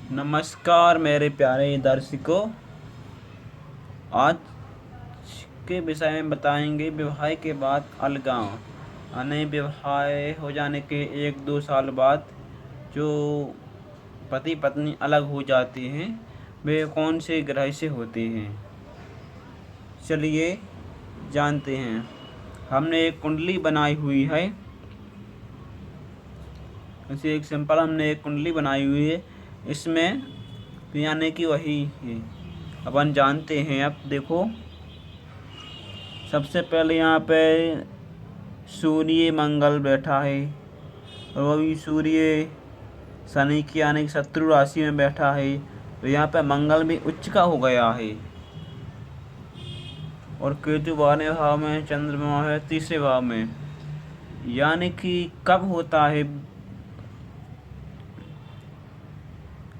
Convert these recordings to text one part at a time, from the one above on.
नमस्कार मेरे प्यारे दर्शकों। आज के विषय में बताएंगे विवाह के बाद अलगाव यानी विवाह हो जाने के 1-2 साल बाद जो पति पत्नी अलग हो जाते हैं वे कौन से ग्रह से होते हैं, चलिए जानते हैं। हमने एक कुंडली बनाई हुई है, ऐसे एक सिंपल हमने एक कुंडली बनाई हुई है। इसमें यानी कि वही है, अपन जानते हैं। अब देखो, सबसे पहले यहाँ पे सूर्य मंगल बैठा है और वो भी सूर्य शनि की यानी कि शत्रु राशि में बैठा है, तो यहाँ पे मंगल भी उच्च का हो गया है और केतु 12वें भाव में, चंद्रमा है 3रे भाव में। यानी कि कब होता है,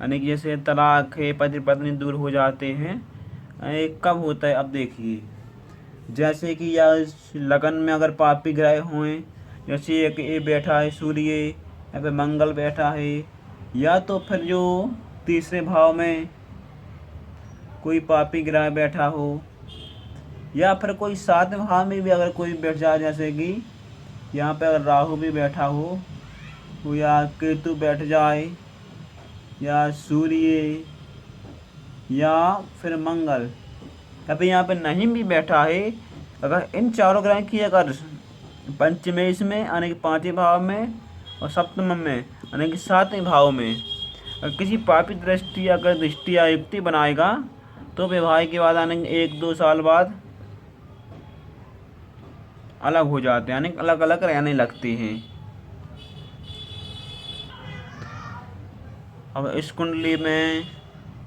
यानी कि जैसे तलाक है, पति पत्नी दूर हो जाते हैं, ये कब होता है। अब देखिए, जैसे कि या लगन में अगर पापी ग्रह हुए, जैसे एक ये बैठा है सूर्य, यहाँ पे मंगल बैठा है, या तो फिर जो 3रे भाव में कोई पापी ग्रह बैठा हो, या फिर कोई 7वें भाव में भी अगर कोई बैठ जाए, जैसे कि यहाँ पे अगर राहु भी बैठा हो या केतु बैठ जाए या सूर्य या फिर मंगल, या फिर यहाँ पे नहीं भी बैठा है, अगर इन चारों ग्रह की अगर पंचमेश में यानी कि 5वें भाव में और सप्तम में यानी कि 7वें भाव में अगर किसी पापी दृष्टि अगर दृष्टि या युक्ति बनाएगा तो विवाह के बाद यानी 1-2 साल बाद अलग हो जाते हैं, यानी अलग अलग रहने लगते हैं। अब इस कुंडली में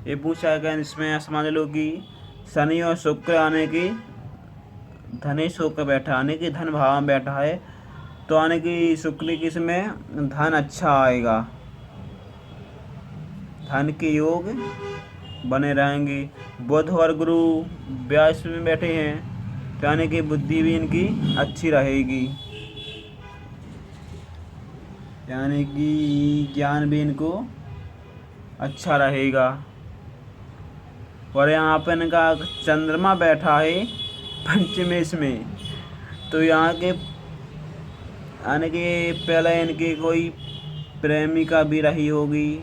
ये पूछा गया, इसमें समझ लो कि शनि और शुक्र आने की धनेश होकर बैठा, आने की धन भाव में बैठा है, तो आने की शुक्र की इसमें धन अच्छा आएगा, धन के योग बने रहेंगे। बुध और गुरु व्यास में बैठे हैं, तो यानी कि बुद्धि भी इनकी अच्छी रहेगी, यानी कि ज्ञान भी इनको अच्छा रहेगा। और यहाँ पे इनका चंद्रमा बैठा है पंचमेश में, तो यहाँ के यानी कि पहले इनकी कोई प्रेमिका भी रही होगी।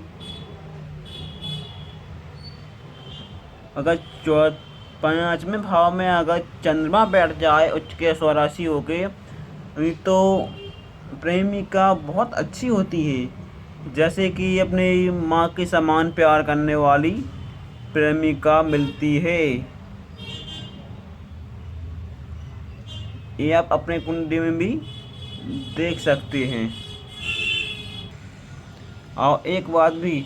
अगर 5वें भाव में अगर चंद्रमा बैठ जाए उच्च के स्वराशि होके, तो प्रेमिका बहुत अच्छी होती है, जैसे कि अपनी माँ के समान प्यार करने वाली प्रेमिका मिलती है। ये आप अपने कुंडली में भी देख सकते हैं। और एक बात भी,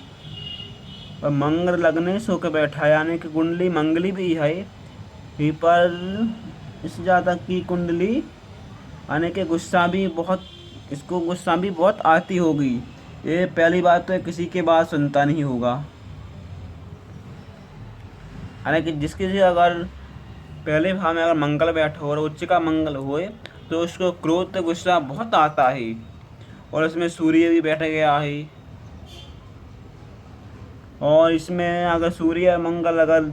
मंगल लग्नेश होकर बैठा है, यानी कि कुंडली मंगली भी है, पर इससे ज़्यादा की कुंडली यानी कि गुस्सा भी बहुत, इसको गुस्सा भी बहुत आती होगी। ये पहली बात तो किसी के बात सुनता नहीं होगा, यानी कि जिसके से अगर पहले भाव में अगर मंगल बैठा हो और उच्च का मंगल होए, तो उसको क्रोध गुस्सा बहुत आता है। और इसमें सूर्य भी बैठ गया है, और इसमें अगर सूर्य और मंगल अगर